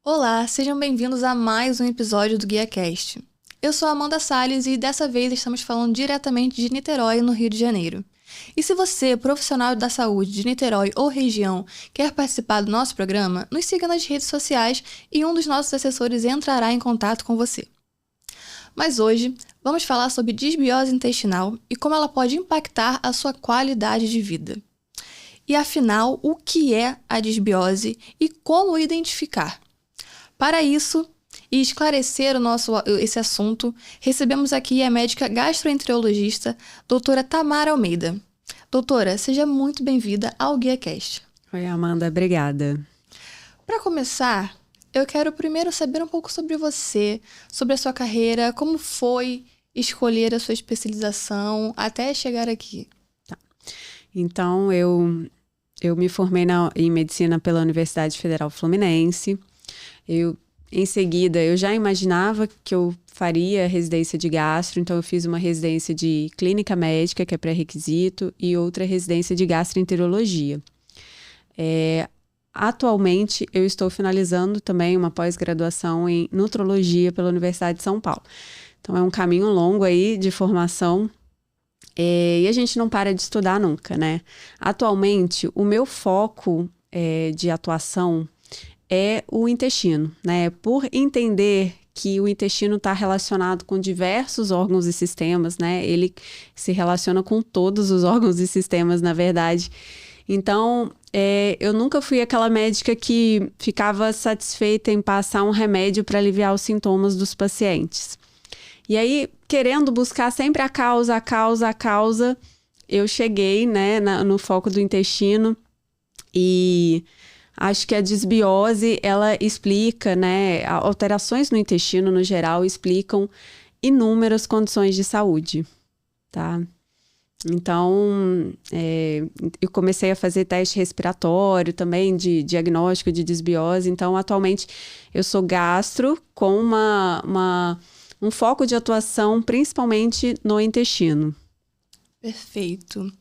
Olá, sejam bem-vindos a mais um episódio do GuiaCast. Eu sou a Amanda Salles e dessa vez estamos falando diretamente de Niterói, no Rio de Janeiro. E se você, profissional da saúde de Niterói ou região, quer participar do nosso programa, nos siga nas redes sociais e um dos nossos assessores entrará em contato com você. Mas hoje, vamos falar sobre disbiose intestinal e como ela pode impactar a sua qualidade de vida. E afinal, o que é a disbiose e como identificar? Para isso, e esclarecer esse assunto, recebemos aqui a médica gastroenterologista, doutora Tamara Almeida. Doutora, seja muito bem-vinda ao GuiaCast. Oi, Amanda, obrigada. Para começar, eu quero primeiro saber um pouco sobre você, sobre a sua carreira, como foi escolher a sua especialização até chegar aqui. Tá. Então, eu me formei em medicina pela Universidade Federal Fluminense. Em seguida, eu já imaginava que eu faria residência de gastro, então eu fiz uma residência de clínica médica, que é pré-requisito, e outra residência de gastroenterologia. Atualmente, eu estou finalizando também uma pós-graduação em nutrologia pela Universidade de São Paulo. Então, é um caminho longo aí de formação, e a gente não para de estudar nunca, né? Atualmente, o meu foco de atuação é o intestino, né? Por entender que o intestino está relacionado com diversos órgãos e sistemas, né? Ele se relaciona com todos os órgãos e sistemas, na verdade. Então, eu nunca fui aquela médica que ficava satisfeita em passar um remédio para aliviar os sintomas dos pacientes. E aí, querendo buscar sempre a causa, eu cheguei, né, no foco do intestino e acho que a disbiose, ela explica, né, alterações no intestino, no geral, explicam inúmeras condições de saúde, tá? Então, eu comecei a fazer teste respiratório também, de diagnóstico de disbiose. Então, atualmente, eu sou gastro com um foco de atuação principalmente no intestino. Perfeito.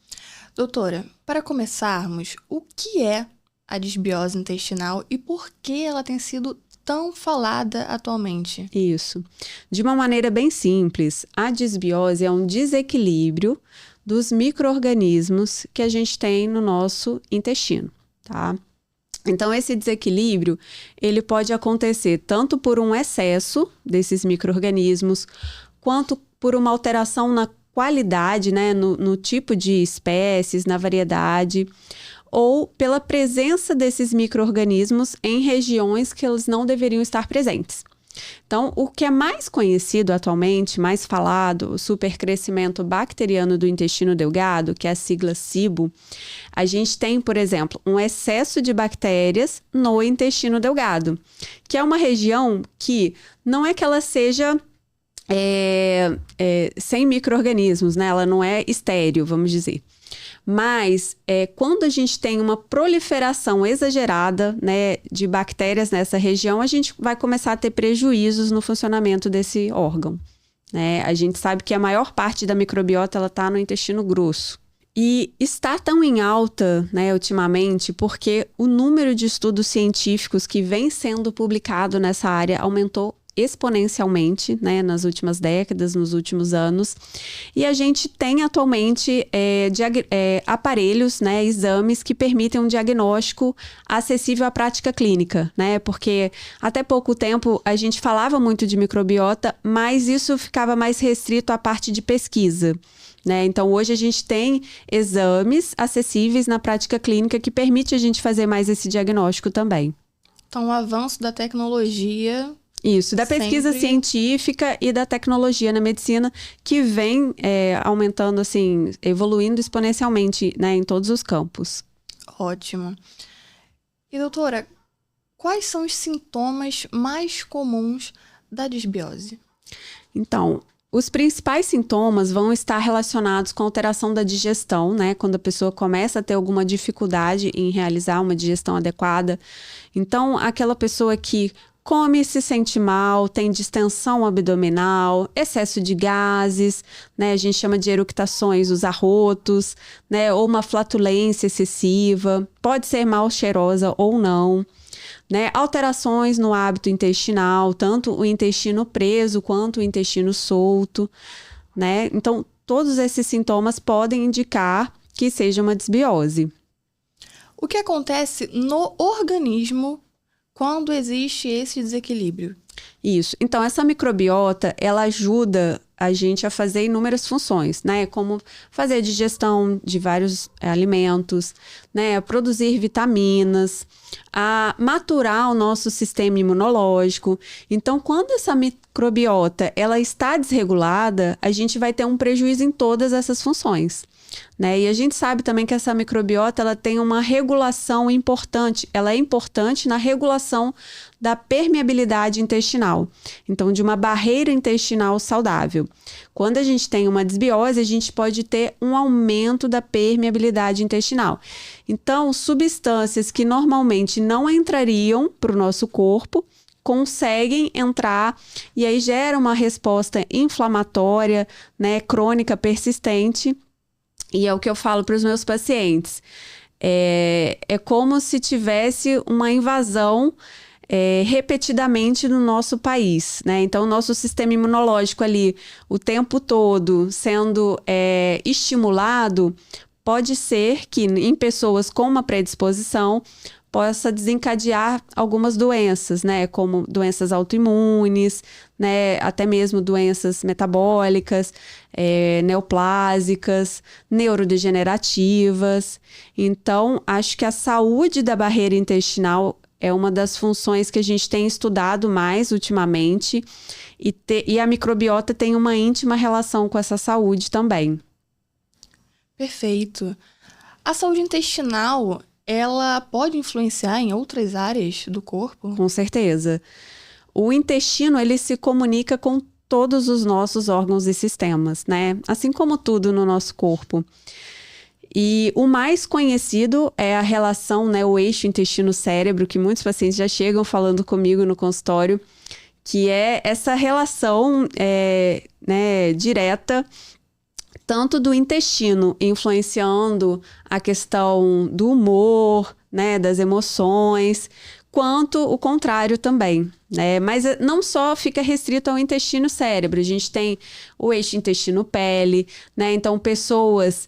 Doutora, para começarmos, o que é a disbiose intestinal e por que ela tem sido tão falada atualmente? Isso. De uma maneira bem simples, a disbiose é um desequilíbrio dos micro-organismos que a gente tem no nosso intestino, tá? Então, esse desequilíbrio, ele pode acontecer tanto por um excesso desses micro-organismos, quanto por uma alteração na qualidade, né, no tipo de espécies, na variedade, ou pela presença desses micro-organismos em regiões que eles não deveriam estar presentes. Então, o que é mais conhecido atualmente, mais falado, o supercrescimento bacteriano do intestino delgado, que é a sigla SIBO, a gente tem, por exemplo, um excesso de bactérias no intestino delgado, que é uma região que não é que ela seja sem micro-organismos, né? Ela não é estéril, vamos dizer. Mas quando a gente tem uma proliferação exagerada, né, de bactérias nessa região, a gente vai começar a ter prejuízos no funcionamento desse órgão, né? A gente sabe que a maior parte da microbiota está no intestino grosso. E está tão em alta, né, ultimamente, porque o número de estudos científicos que vem sendo publicado nessa área aumentou exponencialmente, né, nas últimas décadas, nos últimos anos. E a gente tem atualmente aparelhos, né, exames que permitem um diagnóstico acessível à prática clínica, né? Porque até pouco tempo a gente falava muito de microbiota, mas isso ficava mais restrito à parte de pesquisa, né? Então, hoje a gente tem exames acessíveis na prática clínica que permite a gente fazer mais esse diagnóstico também. Então, o avanço da tecnologia... Isso, da pesquisa científica e da tecnologia na medicina que vem aumentando, assim, evoluindo exponencialmente, né, em todos os campos. Ótimo. E, doutora, quais são os sintomas mais comuns da disbiose? Então, os principais sintomas vão estar relacionados com a alteração da digestão, né? Quando a pessoa começa a ter alguma dificuldade em realizar uma digestão adequada. Então, aquela pessoa que come e se sente mal, tem distensão abdominal, excesso de gases, né? A gente chama de eructações, os arrotos, né? Ou uma flatulência excessiva, pode ser mal cheirosa ou não. né? Alterações no hábito intestinal, tanto o intestino preso quanto o intestino solto, né? Então, todos esses sintomas podem indicar que seja uma desbiose. O que acontece no organismo quando existe esse desequilíbrio? Isso. Então, essa microbiota, ela ajuda a gente a fazer inúmeras funções, né? Como fazer a digestão de vários alimentos, né? A produzir vitaminas, a maturar o nosso sistema imunológico. Então, quando essa microbiota, ela está desregulada, a gente vai ter um prejuízo em todas essas funções, né? E a gente sabe também que essa microbiota, ela tem uma regulação importante. Ela é importante na regulação da permeabilidade intestinal. Então, de uma barreira intestinal saudável. Quando a gente tem uma desbiose, a gente pode ter um aumento da permeabilidade intestinal. Então, substâncias que normalmente não entrariam para o nosso corpo, conseguem entrar e aí gera uma resposta inflamatória, né, crônica persistente. E é o que eu falo para os meus pacientes. É como se tivesse uma invasão repetidamente no nosso país, né? Então, o nosso sistema imunológico ali, o tempo todo sendo estimulado, pode ser que em pessoas com uma predisposição possa desencadear algumas doenças, né? Como doenças autoimunes, né? Até mesmo doenças metabólicas, neoplásicas, neurodegenerativas. Então, acho que a saúde da barreira intestinal é uma das funções que a gente tem estudado mais ultimamente e a microbiota tem uma íntima relação com essa saúde também. Perfeito. A saúde intestinal, ela pode influenciar em outras áreas do corpo? Com certeza. O intestino, ele se comunica com todos os nossos órgãos e sistemas, né? Assim como tudo no nosso corpo. E o mais conhecido é a relação, né, o eixo intestino-cérebro, que muitos pacientes já chegam falando comigo no consultório, que é essa relação né, direta, tanto do intestino influenciando a questão do humor, né, das emoções, quanto o contrário também, né? Mas não só fica restrito ao intestino-cérebro, a gente tem o eixo intestino-pele, né? Então, pessoas...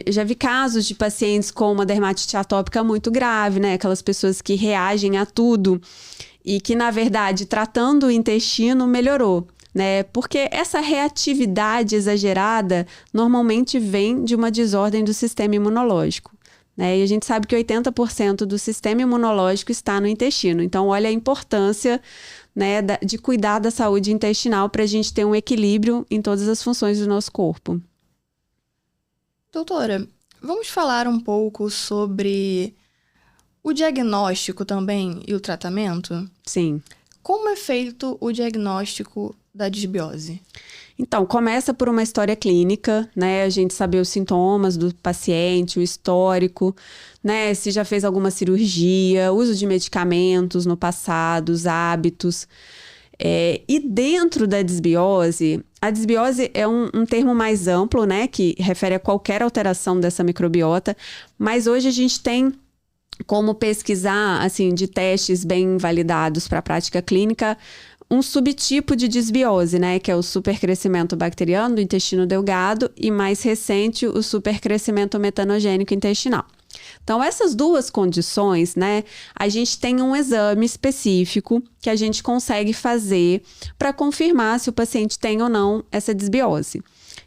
já vi casos de pacientes com uma dermatite atópica muito grave, né? Aquelas pessoas que reagem a tudo e que, na verdade, tratando o intestino, melhorou, né? Porque essa reatividade exagerada normalmente vem de uma desordem do sistema imunológico, né? E a gente sabe que 80% do sistema imunológico está no intestino. Então, olha a importância, né, de cuidar da saúde intestinal para a gente ter um equilíbrio em todas as funções do nosso corpo. Doutora, vamos falar um pouco sobre o diagnóstico também e o tratamento? Sim. Como é feito o diagnóstico da desbiose? Então, começa por uma história clínica, né? A gente saber os sintomas do paciente, o histórico, né? Se já fez alguma cirurgia, uso de medicamentos no passado, os hábitos. E dentro da desbiose, a desbiose é um termo mais amplo, né? Que refere a qualquer alteração dessa microbiota, mas hoje a gente tem como pesquisar, assim, de testes bem validados para a prática clínica, um subtipo de desbiose, né? Que é o supercrescimento bacteriano do intestino delgado e, mais recente, o supercrescimento metanogênico intestinal. Então, essas duas condições, né, a gente tem um exame específico que a gente consegue fazer para confirmar se o paciente tem ou não essa desbiose,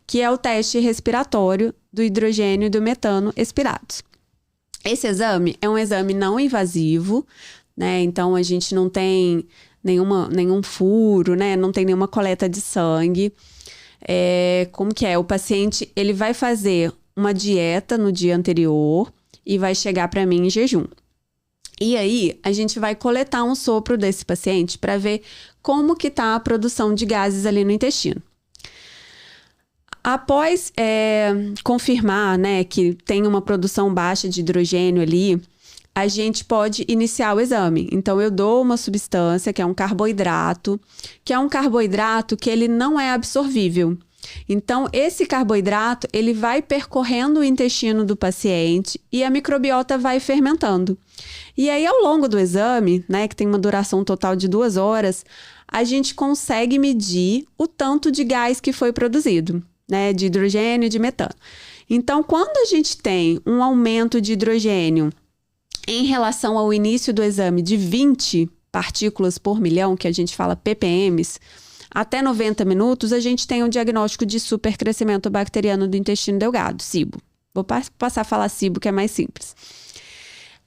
que é o teste respiratório do hidrogênio e do metano expirados. Esse exame é um exame não invasivo, né, então a gente não tem nenhum furo, né, não tem nenhuma coleta de sangue. Como que é? O paciente, ele vai fazer uma dieta no dia anterior e vai chegar para mim em jejum. E aí, a gente vai coletar um sopro desse paciente para ver como que está a produção de gases ali no intestino. Após confirmar, né, que tem uma produção baixa de hidrogênio ali, a gente pode iniciar o exame. Então, eu dou uma substância que é um carboidrato, que ele não é absorvível. Então, esse carboidrato, ele vai percorrendo o intestino do paciente e a microbiota vai fermentando. E aí, ao longo do exame, né, que tem uma duração total de 2 horas, a gente consegue medir o tanto de gás que foi produzido, né, de hidrogênio e de metano. Então, quando a gente tem um aumento de hidrogênio em relação ao início do exame de 20 partículas por milhão, que a gente fala ppms, até 90 minutos, a gente tem um diagnóstico de supercrescimento bacteriano do intestino delgado, SIBO. Vou passar a falar SIBO, que é mais simples.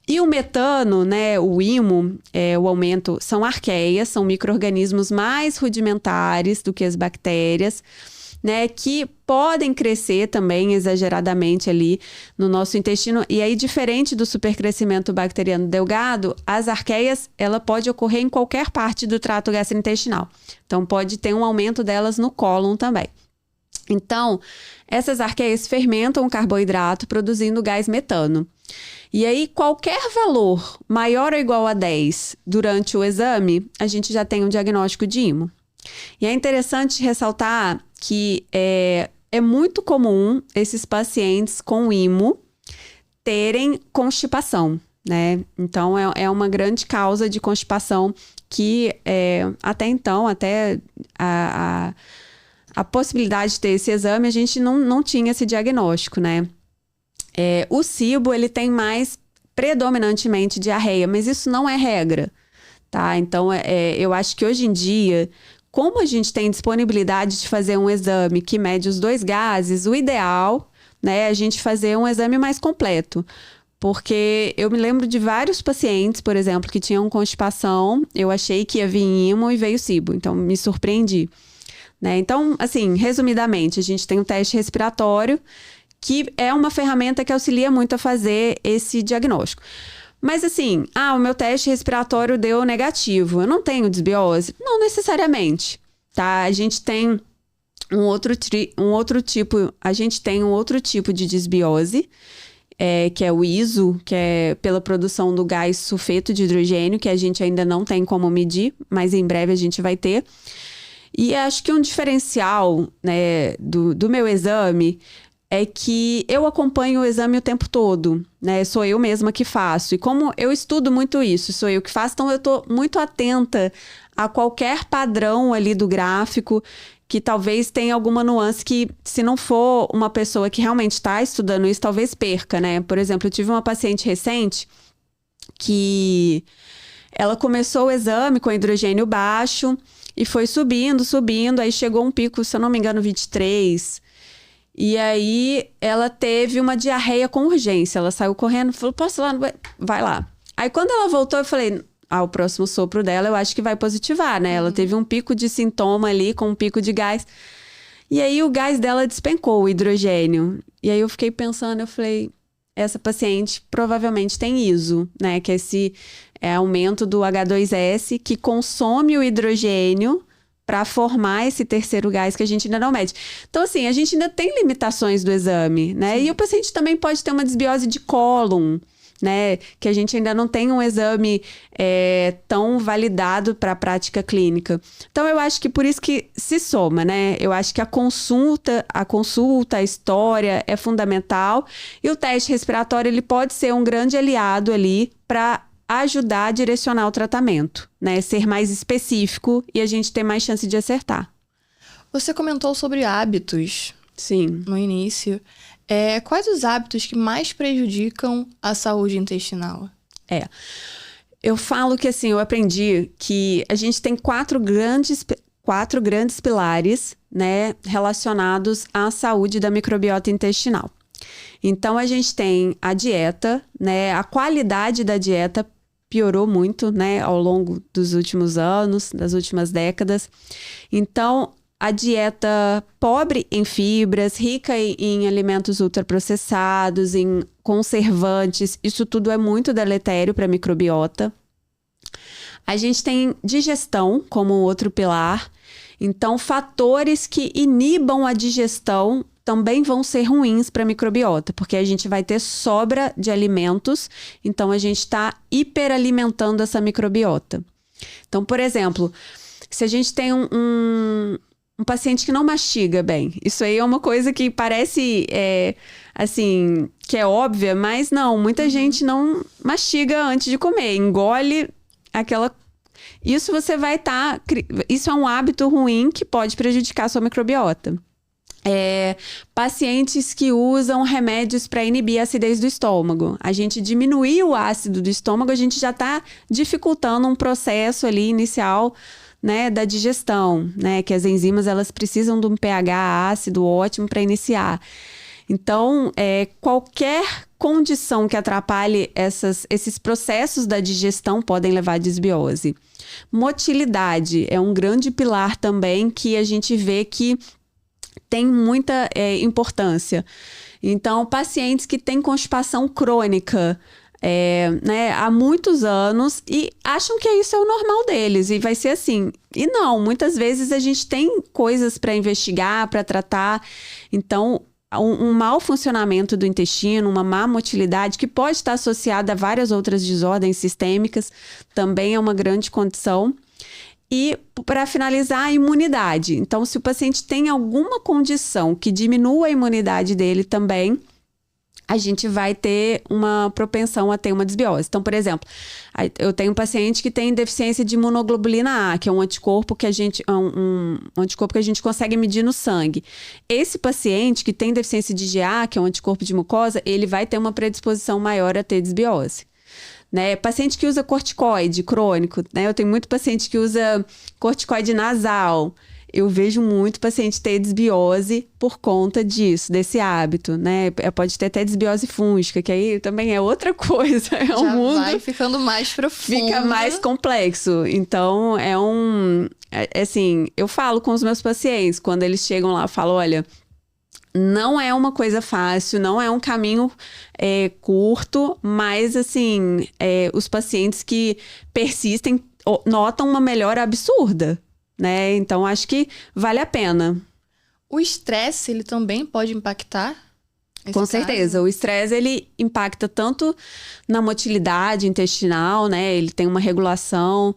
E o metano, né, o IMO, o aumento, são arqueias, são micro-organismos mais rudimentares do que as bactérias, né, que podem crescer também exageradamente ali no nosso intestino. E aí, diferente do supercrescimento bacteriano delgado, as arqueias, ela pode ocorrer em qualquer parte do trato gastrointestinal. Então, pode ter um aumento delas no cólon também. Então, essas arqueias fermentam o carboidrato, produzindo gás metano. E aí, qualquer valor maior ou igual a 10 durante o exame, a gente já tem um diagnóstico de IMO. E é interessante ressaltar que é muito comum esses pacientes com IMO terem constipação, né? Então, é uma grande causa de constipação que até então, até a possibilidade de ter esse exame, a gente não tinha esse diagnóstico, né? O SIBO, ele tem mais predominantemente diarreia, mas isso não é regra, tá? Então, eu acho que hoje em dia, como a gente tem disponibilidade de fazer um exame que mede os 2 gases, o ideal, né, é a gente fazer um exame mais completo. Porque eu me lembro de vários pacientes, por exemplo, que tinham constipação, eu achei que ia vir IMO e veio SIBO, então me surpreendi, né? Então, assim, resumidamente, a gente tem um teste respiratório, que é uma ferramenta que auxilia muito a fazer esse diagnóstico. Mas assim, o meu teste respiratório deu negativo, eu não tenho desbiose? Não necessariamente, tá? A gente tem um outro tipo de desbiose, que é o ISO, que é pela produção do gás sulfeto de hidrogênio, que a gente ainda não tem como medir, mas em breve a gente vai ter. E acho que um diferencial, né, do meu exame é que eu acompanho o exame o tempo todo, né? Sou eu mesma que faço. E como eu estudo muito isso, sou eu que faço, então eu estou muito atenta a qualquer padrão ali do gráfico, que talvez tenha alguma nuance que, se não for uma pessoa que realmente está estudando isso, talvez perca, né? Por exemplo, eu tive uma paciente recente que ela começou o exame com hidrogênio baixo e foi subindo, aí chegou um pico, se eu não me engano, 23. E aí, ela teve uma diarreia com urgência. Ela saiu correndo, falou, posso ir lá? Vai lá. Aí, quando ela voltou, eu falei, o próximo sopro dela, eu acho que vai positivar, né? Ela teve um pico de sintoma ali, com um pico de gás. E aí, o gás dela despencou, o hidrogênio. E aí, eu fiquei pensando, eu falei, essa paciente provavelmente tem ISO, né? Que esse aumento do H2S, que consome o hidrogênio para formar esse terceiro gás que a gente ainda não mede. Então, assim, a gente ainda tem limitações do exame, né? Sim. E o paciente também pode ter uma desbiose de cólon, né? Que a gente ainda não tem um exame tão validado para a prática clínica. Então, eu acho que por isso que se soma, né? Eu acho que a consulta, a história é fundamental. E o teste respiratório, ele pode ser um grande aliado ali para ajudar a direcionar o tratamento, né? Ser mais específico e a gente ter mais chance de acertar. Você comentou sobre hábitos. Sim. No início. Quais os hábitos que mais prejudicam a saúde intestinal? Eu falo que, assim, eu aprendi que a gente tem 4 grandes pilares, né, relacionados à saúde da microbiota intestinal. Então, a gente tem a dieta, né, a qualidade da dieta piorou muito, né, ao longo dos últimos anos, das últimas décadas. Então, a dieta pobre em fibras, rica em alimentos ultraprocessados, em conservantes, isso tudo é muito deletério para a microbiota. A gente tem digestão como outro pilar. Então, fatores que inibam a digestão também vão ser ruins para a microbiota, porque a gente vai ter sobra de alimentos, então a gente está hiperalimentando essa microbiota. Então, por exemplo, se a gente tem um paciente que não mastiga bem. Isso aí é uma coisa que parece, assim, que é óbvia, mas não. Muita gente não mastiga antes de comer. Engole aquela... Isso você vai estar... Isso é um hábito ruim que pode prejudicar a sua microbiota. Pacientes que usam remédios para inibir a acidez do estômago. A gente diminuir o ácido do estômago, a gente já está dificultando um processo ali inicial, né, da digestão, né, que as enzimas elas precisam de um pH ácido ótimo para iniciar. Então, qualquer condição que atrapalhe esses processos da digestão podem levar à desbiose. Motilidade é um grande pilar também que a gente vê que tem muita importância. Então, pacientes que têm constipação crônica né, há muitos anos e acham que isso é o normal deles e vai ser assim. E não, muitas vezes a gente tem coisas para investigar, para tratar. Então, um mau funcionamento do intestino, uma má motilidade, que pode estar associada a várias outras desordens sistêmicas, também é uma grande condição. E, para finalizar, a imunidade. Então, se o paciente tem alguma condição que diminua a imunidade dele também, a gente vai ter uma propensão a ter uma desbiose. Então, por exemplo, eu tenho um paciente que tem deficiência de imunoglobulina A, que é um anticorpo que a gente, um anticorpo que a gente consegue medir no sangue. Esse paciente que tem deficiência de IgA, que é um anticorpo de mucosa, ele vai ter uma predisposição maior a ter desbiose. Né? Paciente que usa corticoide crônico, né? Eu tenho muito paciente que usa corticoide nasal. Eu vejo muito paciente ter desbiose por conta disso, desse hábito, né? Pode ter até desbiose fúngica, que aí também é outra coisa. É um mundo... vai ficando mais profundo. Fica mais complexo. Então, assim, eu falo com os meus pacientes, quando eles chegam lá, eu falo, olha... Não é uma coisa fácil, não é um caminho curto, mas assim, os pacientes que persistem notam uma melhora absurda, né? Então, acho que vale a pena. O estresse, ele também pode impactar? Com certeza. O estresse, ele impacta tanto na motilidade intestinal, né? Ele tem uma regulação...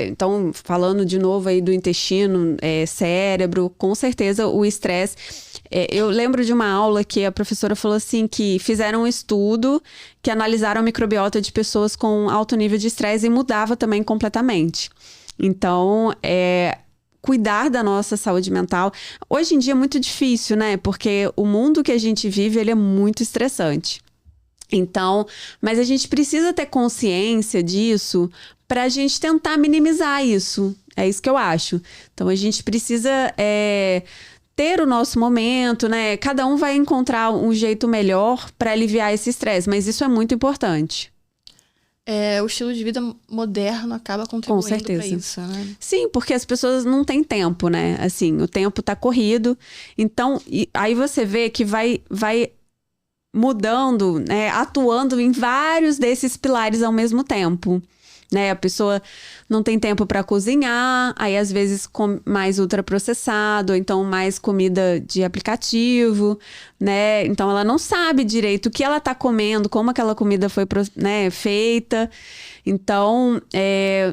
então, falando de novo aí do intestino, cérebro, com certeza o estresse... eu lembro de uma aula que a professora falou assim que fizeram um estudo que analisaram a microbiota de pessoas com alto nível de estresse e mudava também completamente. Então, cuidar da nossa saúde mental... Hoje em dia é muito difícil, né? Porque o mundo que a gente vive, ele é muito estressante. Então, mas a gente precisa ter consciência disso para a gente tentar minimizar isso. É isso que eu acho. Então, a gente precisa ter o nosso momento, né? Cada um vai encontrar um jeito melhor para aliviar esse estresse, mas isso é muito importante. O estilo de vida moderno acaba contribuindo para isso, né? Sim, porque as pessoas não têm tempo, né? Assim, o tempo tá corrido. Então, aí você vê que vai mudando, né? Atuando em vários desses pilares ao mesmo tempo. Né? A pessoa não tem tempo para cozinhar, aí às vezes come mais ultraprocessado, ou então mais comida de aplicativo, né? Então ela não sabe direito o que ela tá comendo, como aquela comida foi, né, feita. Então,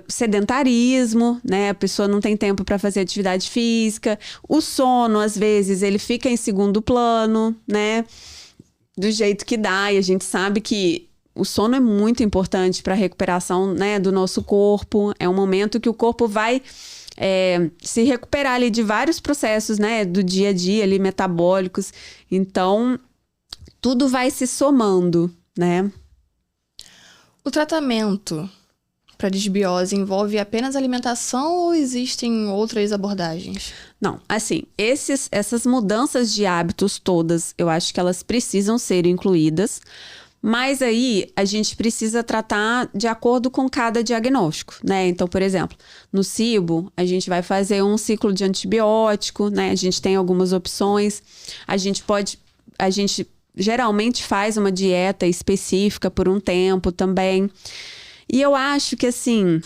sedentarismo, né? A pessoa não tem tempo para fazer atividade física. O sono, às vezes, ele fica em segundo plano, né? Do jeito que dá, e a gente sabe que o sono é muito importante para a recuperação, né, do nosso corpo. É um momento que o corpo vai se recuperar ali de vários processos, né, do dia a dia ali, metabólicos. Então, tudo vai se somando, né? O tratamento para desbiose envolve apenas alimentação ou existem outras abordagens? Não, assim, essas mudanças de hábitos todas, eu acho que elas precisam ser incluídas. Mas aí a gente precisa tratar de acordo com cada diagnóstico, né? Então, por exemplo, no SIBO, a gente vai fazer um ciclo de antibiótico, né? A gente tem algumas opções. A gente geralmente faz uma dieta específica por um tempo também. E eu acho que, assim,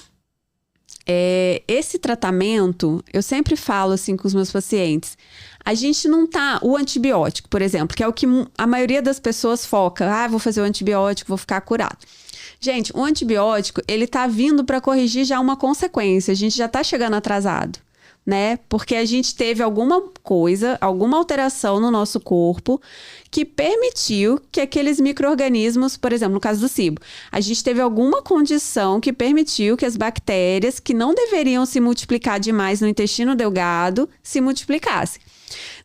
esse tratamento, eu sempre falo assim com os meus pacientes, a gente não tá... O antibiótico, por exemplo, que é o que a maioria das pessoas foca. Vou fazer o antibiótico, vou ficar curado. Gente, o antibiótico, ele tá vindo para corrigir já uma consequência. A gente já tá chegando atrasado, né? Porque a gente teve alguma coisa, alguma alteração no nosso corpo que permitiu que aqueles micro-organismos, por exemplo, no caso do SIBO, a gente teve alguma condição que permitiu que as bactérias que não deveriam se multiplicar demais no intestino delgado se multiplicassem.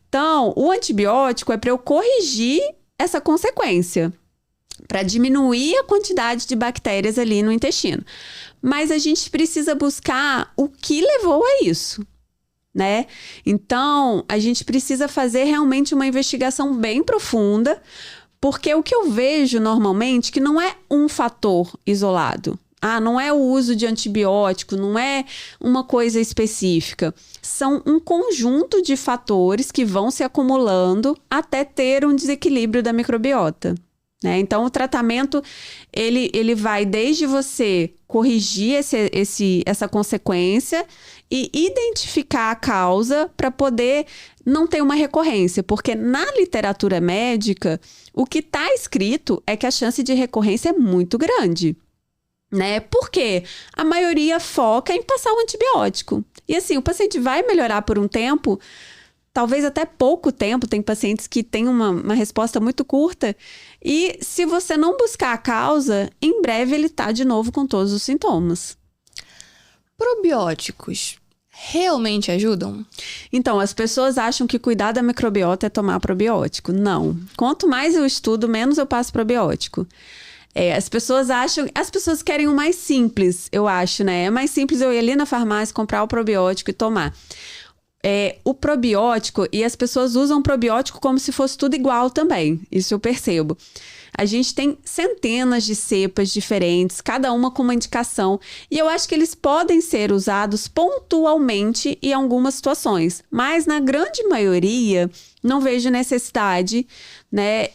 Então, o antibiótico é para eu corrigir essa consequência, para diminuir a quantidade de bactérias ali no intestino. Mas a gente precisa buscar o que levou a isso, né? Então, a gente precisa fazer realmente uma investigação bem profunda, porque o que eu vejo normalmente que não é um fator isolado. Não é o uso de antibiótico, não é uma coisa específica. São um conjunto de fatores que vão se acumulando até ter um desequilíbrio da microbiota, né? Então, o tratamento, ele vai desde você corrigir essa consequência e identificar a causa para poder não ter uma recorrência. Porque na literatura médica, o que está escrito é que a chance de recorrência é muito grande, né? Porque a maioria foca em passar o antibiótico. E assim, o paciente vai melhorar por um tempo, talvez até pouco tempo. Tem pacientes que têm uma resposta muito curta. E se você não buscar a causa, em breve ele tá de novo com todos os sintomas. Probióticos realmente ajudam? Então, as pessoas acham que cuidar da microbiota é tomar probiótico. Não. Quanto mais eu estudo, menos eu passo probiótico. As pessoas querem o mais simples, eu acho, né? É mais simples eu ir ali na farmácia, comprar o probiótico e tomar. O probiótico, e as pessoas usam probiótico como se fosse tudo igual também, isso eu percebo. A gente tem centenas de cepas diferentes, cada uma com uma indicação, e eu acho que eles podem ser usados pontualmente em algumas situações, mas na grande maioria não vejo necessidade, né?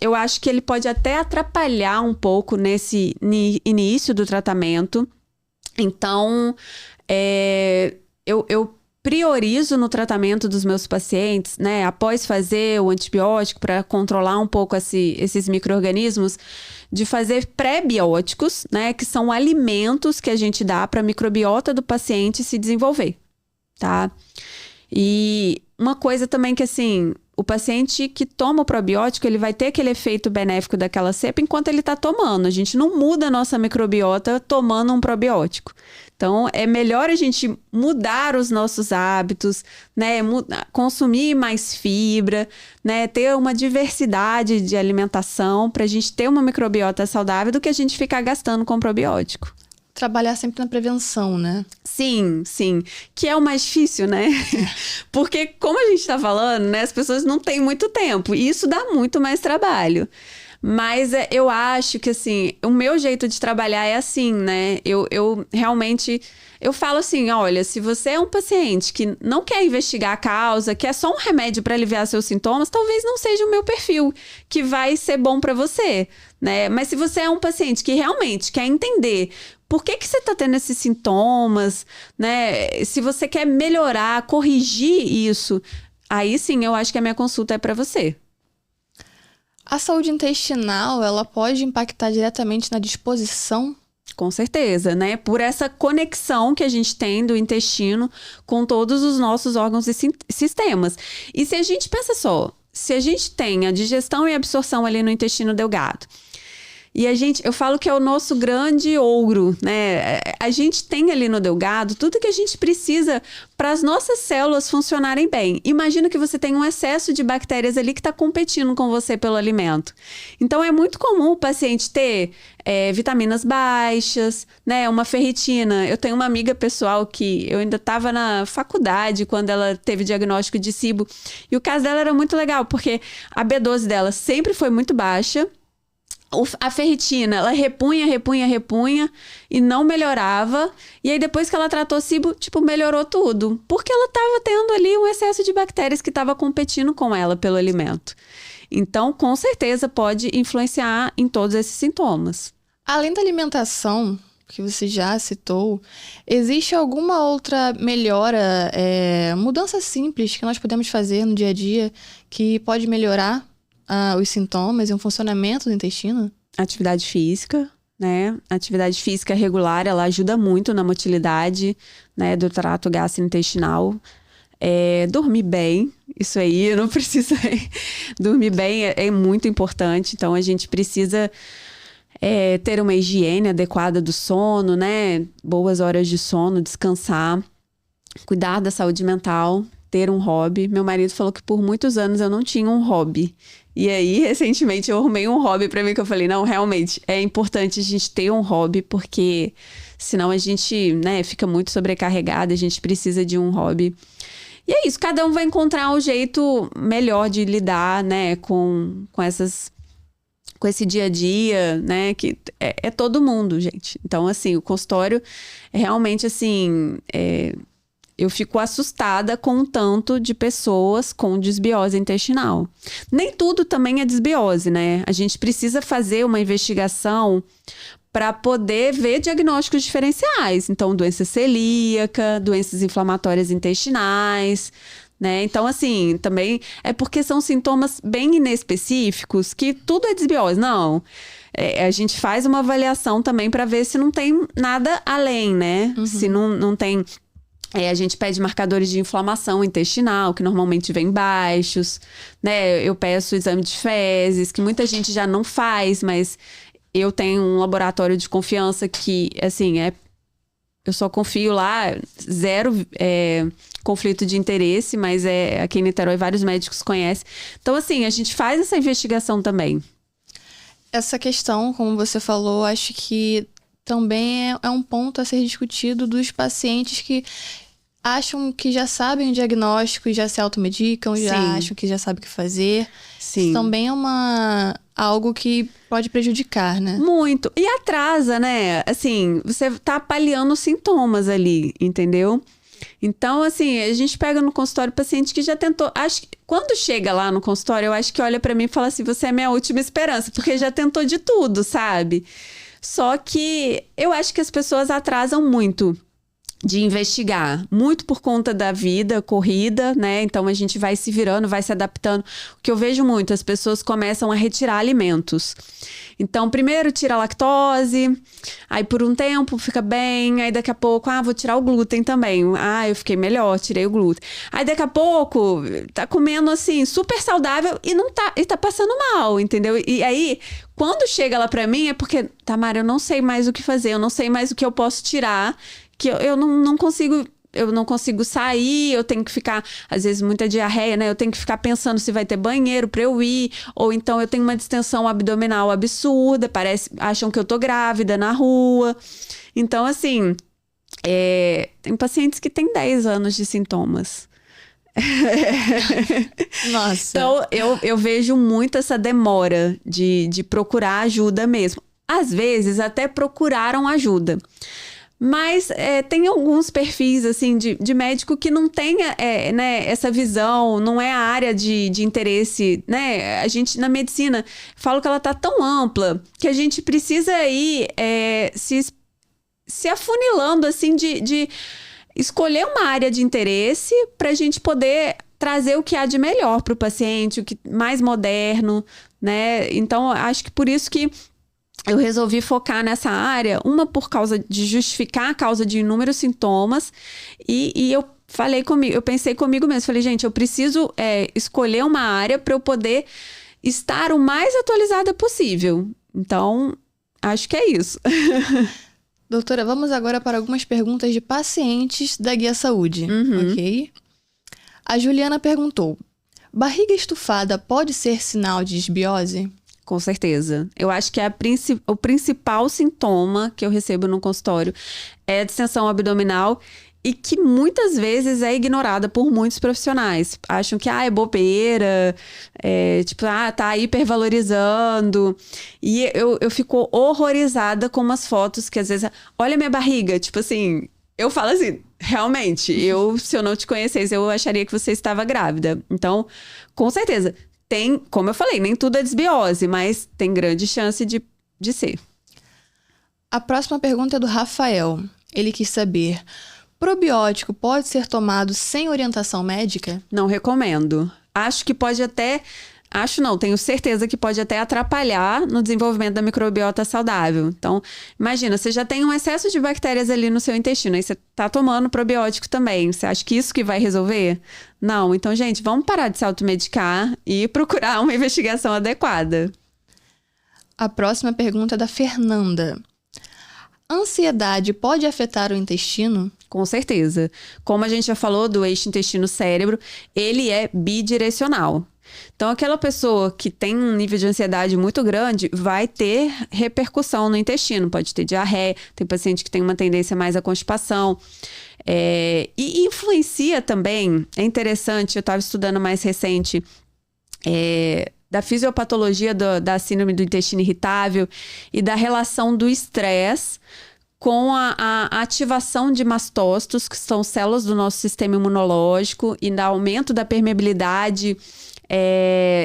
Eu acho que ele pode até atrapalhar um pouco nesse início do tratamento. Então, eu priorizo no tratamento dos meus pacientes, né, após fazer o antibiótico para controlar um pouco esses micro-organismos, de fazer pré-bióticos, né, que são alimentos que a gente dá para a microbiota do paciente se desenvolver, tá? E uma coisa também que, assim, o paciente que toma o probiótico, ele vai ter aquele efeito benéfico daquela cepa enquanto ele está tomando. A gente não muda a nossa microbiota tomando um probiótico. Então, é melhor a gente mudar os nossos hábitos, né? Consumir mais fibra, né? Ter uma diversidade de alimentação para a gente ter uma microbiota saudável do que a gente ficar gastando com probiótico. Trabalhar sempre na prevenção, né? Sim, sim. Que é o mais difícil, né? Porque, como a gente tá falando, né? As pessoas não têm muito tempo. E isso dá muito mais trabalho. Mas eu acho que, assim, o meu jeito de trabalhar é assim, né? Eu realmente... Eu falo assim, olha, se você é um paciente que não quer investigar a causa, quer só um remédio para aliviar seus sintomas, talvez não seja o meu perfil que vai ser bom para você, né? Mas se você é um paciente que realmente quer entender por que você está tendo esses sintomas, né? Se você quer melhorar, corrigir isso, aí sim eu acho que a minha consulta é para você. A saúde intestinal, ela pode impactar diretamente na disposição? Com certeza, né? Por essa conexão que a gente tem do intestino com todos os nossos órgãos e sistemas. E se a gente, pensa só, se a gente tem a digestão e absorção ali no intestino delgado, e eu falo que é o nosso grande ouro, né? A gente tem ali no delgado tudo que a gente precisa para as nossas células funcionarem bem. Imagina que você tem um excesso de bactérias ali que está competindo com você pelo alimento. Então, é muito comum o paciente ter vitaminas baixas, né? Uma ferritina. Eu tenho uma amiga pessoal que eu ainda estava na faculdade quando ela teve diagnóstico de SIBO. E o caso dela era muito legal, porque a B12 dela sempre foi muito baixa. A ferritina, ela repunha e não melhorava. E aí, depois que ela tratou SIBO, melhorou tudo. Porque ela estava tendo ali um excesso de bactérias que estava competindo com ela pelo alimento. Então, com certeza, pode influenciar em todos esses sintomas. Além da alimentação, que você já citou, existe alguma outra melhora, mudança simples que nós podemos fazer no dia a dia que pode melhorar os sintomas e o funcionamento do intestino? Atividade física, né? A atividade física regular, ela ajuda muito na motilidade, né, do trato gastrointestinal. Dormir bem, isso aí, não precisa... Dormir bem é muito importante, então a gente precisa ter uma higiene adequada do sono, né? Boas horas de sono, descansar, cuidar da saúde mental, ter um hobby. Meu marido falou que por muitos anos eu não tinha um hobby. E aí, recentemente, eu arrumei um hobby pra mim que eu falei, não, realmente, é importante a gente ter um hobby, porque senão a gente, né, fica muito sobrecarregada, a gente precisa de um hobby. E é isso, cada um vai encontrar um jeito melhor de lidar, né, com esse dia a dia, né, que é todo mundo, gente. Então, assim, o consultório é realmente, assim, eu fico assustada com o tanto de pessoas com desbiose intestinal. Nem tudo também é desbiose, né? A gente precisa fazer uma investigação para poder ver diagnósticos diferenciais. Então, doença celíaca, doenças inflamatórias intestinais, né? Então, assim, também é porque são sintomas bem inespecíficos que tudo é desbiose. Não, a gente faz uma avaliação também para ver se não tem nada além, né? Uhum. Se não tem... a gente pede marcadores de inflamação intestinal, que normalmente vêm baixos, né? Eu peço o exame de fezes, que muita gente já não faz, mas eu tenho um laboratório de confiança que, assim, eu só confio lá, zero conflito de interesse, mas aqui em Niterói vários médicos conhecem. Então, assim, a gente faz essa investigação também. Essa questão, como você falou, acho que também é um ponto a ser discutido dos pacientes que acham que já sabem o diagnóstico e já se automedicam, já acham que já sabem o que fazer. Sim. Isso também é algo que pode prejudicar, né? Muito. E atrasa, né? Assim, você tá paliando os sintomas ali, entendeu? Então, assim, a gente pega no consultório paciente que já tentou... Acho que quando chega lá no consultório, eu acho que olha pra mim e fala assim, você é minha última esperança, porque já tentou de tudo, sabe? Só que eu acho que as pessoas atrasam muito de investigar, muito por conta da vida corrida, né? Então a gente vai se virando, vai se adaptando. O que eu vejo muito, as pessoas começam a retirar alimentos. Então, primeiro tira a lactose, aí por um tempo fica bem, aí daqui a pouco, vou tirar o glúten também. Eu fiquei melhor, tirei o glúten. Aí daqui a pouco, tá comendo assim, super saudável e tá passando mal, entendeu? E aí, quando chega lá pra mim, é porque, Tamara, eu não sei mais o que fazer, eu não sei mais o que eu posso tirar, que eu não consigo sair, eu tenho que ficar, às vezes, muita diarreia, né? Eu tenho que ficar pensando se vai ter banheiro pra eu ir, ou então eu tenho uma distensão abdominal absurda, acham que eu tô grávida na rua. Então, assim, tem pacientes que têm 10 anos de sintomas. Nossa. Então, eu vejo muito essa demora de procurar ajuda mesmo. Às vezes, até procuraram ajuda. Mas tem alguns perfis, assim, de médico que não tem né, essa visão, não é a área de interesse, né? A gente, na medicina, falo que ela tá tão ampla que a gente precisa ir se afunilando, assim, de escolher uma área de interesse pra gente poder trazer o que há de melhor pro paciente, o que mais moderno, né? Então, acho que por isso que eu resolvi focar nessa área, uma por causa de justificar a causa de inúmeros sintomas, e eu pensei comigo mesmo, falei, gente, eu preciso escolher uma área para eu poder estar o mais atualizada possível. Então, acho que é isso. Doutora, vamos agora para algumas perguntas de pacientes da Guia Saúde, ok? A Juliana perguntou, barriga estufada pode ser sinal de desbiose? Com certeza. Eu acho que o principal sintoma que eu recebo no consultório é a distensão abdominal e que muitas vezes é ignorada por muitos profissionais. Acham que é bobeira, tá hipervalorizando. E eu fico horrorizada com umas fotos que às vezes... Olha minha barriga, tipo assim... Eu falo assim, realmente, se eu não te conhecesse, eu acharia que você estava grávida. Então, com certeza... Tem, como eu falei, nem tudo é desbiose, mas tem grande chance de ser. A próxima pergunta é do Rafael. Ele quis saber, probiótico pode ser tomado sem orientação médica? Não recomendo. Acho que pode até Acho não, tenho certeza que pode até atrapalhar no desenvolvimento da microbiota saudável. Então, imagina, você já tem um excesso de bactérias ali no seu intestino, aí você tá tomando probiótico também. Você acha que isso que vai resolver? Não. Então, gente, vamos parar de se automedicar e procurar uma investigação adequada. A próxima pergunta é da Fernanda. Ansiedade pode afetar o intestino? Com certeza. Como a gente já falou do eixo intestino-cérebro, ele é bidirecional. Então, aquela pessoa que tem um nível de ansiedade muito grande vai ter repercussão no intestino. Pode ter diarreia, tem paciente que tem uma tendência mais à constipação. E influencia também, é interessante, eu estava estudando mais recente, da fisiopatologia da síndrome do intestino irritável e da relação do estresse com a ativação de mastócitos, que são células do nosso sistema imunológico, e da aumento da permeabilidade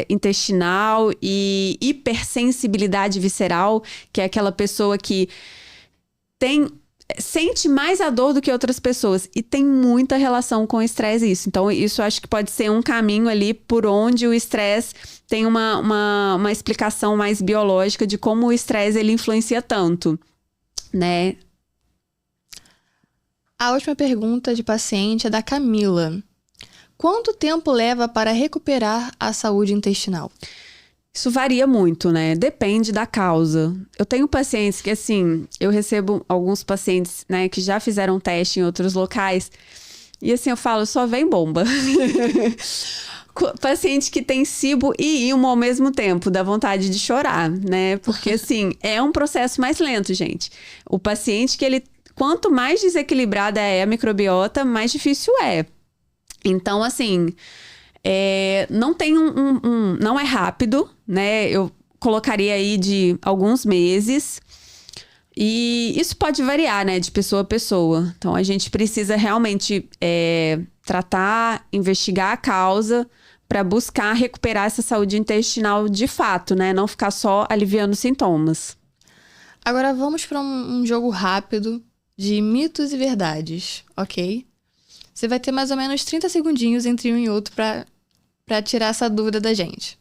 intestinal e hipersensibilidade visceral, que é aquela pessoa que sente mais a dor do que outras pessoas, e tem muita relação com o estresse isso. Então, isso acho que pode ser um caminho ali por onde o estresse tem uma explicação mais biológica de como o estresse ele influencia tanto, né? A última pergunta de paciente é da Camila. Quanto tempo leva para recuperar a saúde intestinal? Isso varia muito, né? Depende da causa. Eu tenho pacientes que, assim, eu recebo alguns pacientes, né, que já fizeram teste em outros locais. E assim, eu falo, só vem bomba. Paciente que tem SIBO e IMO ao mesmo tempo, dá vontade de chorar, né? Porque, assim, é um processo mais lento, gente. O paciente que quanto mais desequilibrada é a microbiota, mais difícil é. Então, assim, não tem não é rápido, né? Eu colocaria aí de alguns meses. E isso pode variar, né? De pessoa a pessoa. Então, a gente precisa realmente tratar, investigar a causa para buscar recuperar essa saúde intestinal de fato, né? Não ficar só aliviando sintomas. Agora, vamos para um jogo rápido de mitos e verdades, ok? Você vai ter mais ou menos 30 segundinhos entre um e outro para tirar essa dúvida da gente.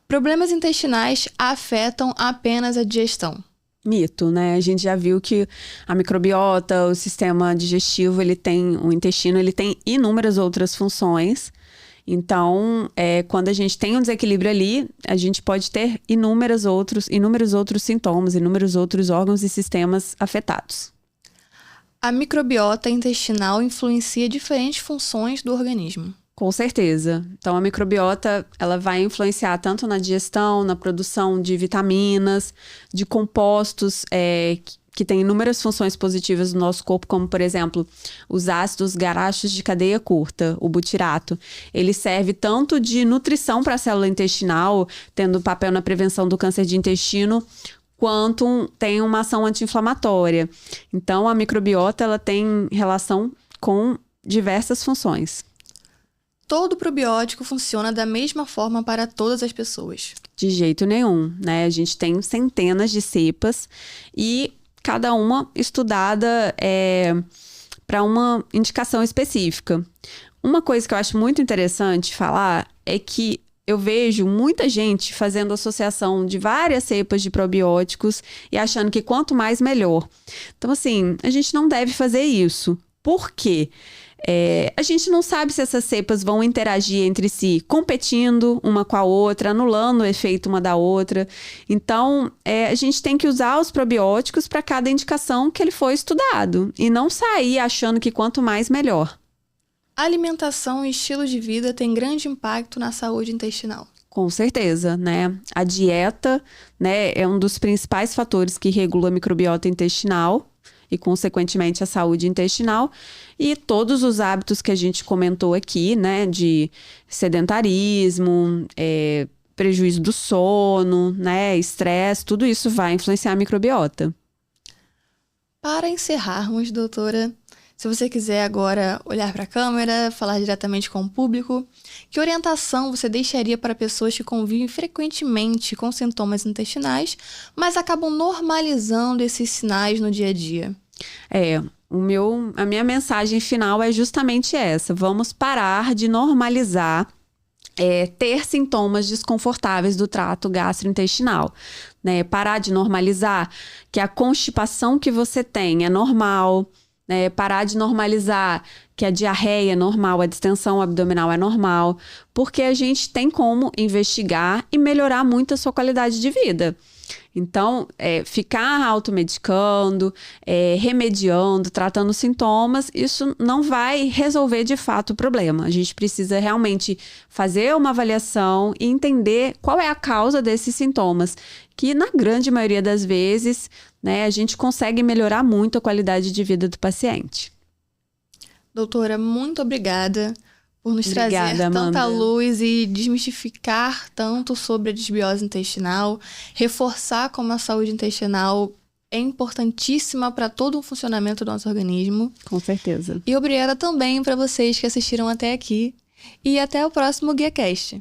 Problemas intestinais afetam apenas a digestão. Mito, né? A gente já viu que a microbiota, o sistema digestivo, o intestino, ele tem inúmeras outras funções. Então, quando a gente tem um desequilíbrio ali, a gente pode ter inúmeros outros sintomas, inúmeros outros órgãos e sistemas afetados. A microbiota intestinal influencia diferentes funções do organismo. Com certeza. Então, a microbiota, ela vai influenciar tanto na digestão, na produção de vitaminas, de compostos que têm inúmeras funções positivas no nosso corpo, como, por exemplo, os ácidos graxos de cadeia curta, o butirato. Ele serve tanto de nutrição para a célula intestinal, tendo papel na prevenção do câncer de intestino, quanto tem uma ação anti-inflamatória. Então, a microbiota ela tem relação com diversas funções. Todo probiótico funciona da mesma forma para todas as pessoas? De jeito nenhum, né? A gente tem centenas de cepas e cada uma estudada para uma indicação específica. Uma coisa que eu acho muito interessante falar é que eu vejo muita gente fazendo associação de várias cepas de probióticos e achando que quanto mais, melhor. Então, assim, a gente não deve fazer isso. Por quê? A gente não sabe se essas cepas vão interagir entre si, competindo uma com a outra, anulando o efeito uma da outra. Então, a gente tem que usar os probióticos para cada indicação que ele foi estudado e não sair achando que quanto mais, melhor. Alimentação e estilo de vida têm grande impacto na saúde intestinal. Com certeza, né? A dieta, né, é um dos principais fatores que regula a microbiota intestinal e, consequentemente, a saúde intestinal. E todos os hábitos que a gente comentou aqui, né, de sedentarismo, prejuízo do sono, né, estresse, tudo isso vai influenciar a microbiota. Para encerrarmos, doutora, se você quiser agora olhar para a câmera, falar diretamente com o público, que orientação você deixaria para pessoas que convivem frequentemente com sintomas intestinais, mas acabam normalizando esses sinais no dia a dia? A minha mensagem final é justamente essa. Vamos parar de normalizar ter sintomas desconfortáveis do trato gastrointestinal, né? Parar de normalizar que a constipação que você tem é normal, né? Parar de normalizar que a diarreia é normal, a distensão abdominal é normal, porque a gente tem como investigar e melhorar muito a sua qualidade de vida. Então, ficar automedicando, remediando, tratando sintomas, isso não vai resolver de fato o problema. A gente precisa realmente fazer uma avaliação e entender qual é a causa desses sintomas, que na grande maioria das vezes, né, a gente consegue melhorar muito a qualidade de vida do paciente. Doutora, muito obrigada por nos trazer Amanda. tanta luz e desmistificar tanto sobre a desbiose intestinal, reforçar como a saúde intestinal é importantíssima para todo o funcionamento do nosso organismo. Com certeza. E obrigada também para vocês que assistiram até aqui. E até o próximo GuiaCast.